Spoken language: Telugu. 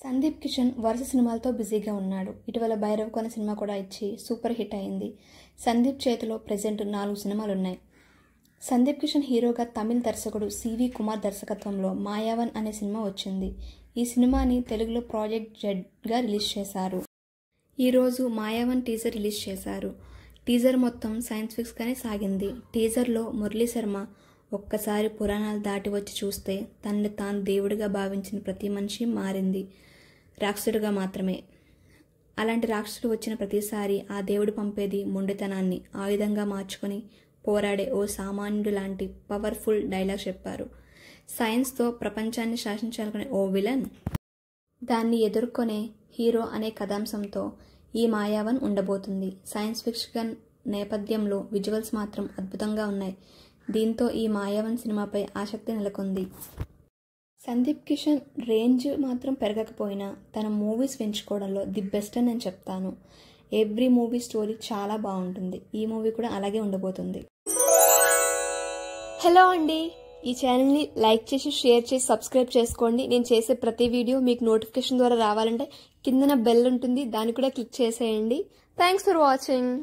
సందీప్ కిషన్ వరుస సినిమాలతో బిజీగా ఉన్నాడు. ఇటీవల భైరవకొన సినిమా కూడా ఇచ్చి సూపర్ హిట్ అయింది. సందీప్ చేతిలో ప్రెజెంట్ 4 సినిమాలున్నాయి. సందీప్ కిషన్ హీరోగా తమిళ దర్శకుడు సివి కుమార్ దర్శకత్వంలో మాయావన్ అనే సినిమా వచ్చింది. ఈ సినిమాని తెలుగులో ప్రాజెక్ట్ జెడ్గా రిలీజ్ చేశారు. ఈరోజు మాయావన్ టీజర్ రిలీజ్ చేశారు. టీజర్ మొత్తం సైన్స్ ఫిక్స్గానే సాగింది. టీజర్లో మురళీ శర్మ ఒక్కసారి పురాణాలు దాటి వచ్చి చూస్తే తనని తాను దేవుడిగా భావించిన ప్రతి మనిషి మారింది రాక్షసుడిగా మాత్రమే. అలాంటి రాక్షసుడు వచ్చిన ప్రతిసారి ఆ దేవుడు పంపేది మొండితనాన్ని ఆయుధంగా మార్చుకొని పోరాడే ఓ సామాన్యుడు లాంటి పవర్ఫుల్ డైలాగ్ చెప్పారు. సైన్స్తో ప్రపంచాన్ని శాసించాలనుకునే ఓ విలన్, దాన్ని ఎదుర్కొనే హీరో అనే కథాంశంతో ఈ మాయావన్ ఉండబోతుంది. సైన్స్ ఫిక్షన్ నేపథ్యంలో విజువల్స్ మాత్రం అద్భుతంగా ఉన్నాయి. దీంతో ఈ మాయావన్ సినిమాపై ఆసక్తి నెలకొంది. సందీప్ కిషన్ రేంజ్ మాత్రం పెరగకపోయినా తన మూవీస్ పెంచుకోవడంలో ది బెస్ట్ అని నేను చెప్తాను. ఎవ్రీ మూవీ స్టోరీ చాలా బాగుంటుంది. ఈ మూవీ కూడా అలాగే ఉండబోతుంది. హలో అండి, ఈ ఛానల్ని లైక్ చేసి షేర్ చేసి సబ్స్క్రైబ్ చేసుకోండి. నేను చేసే ప్రతి వీడియో మీకు నోటిఫికేషన్ ద్వారా రావాలంటే కిందన బెల్ ఉంటుంది, దాన్ని కూడా క్లిక్ చేసేయండి. Thanks for watching.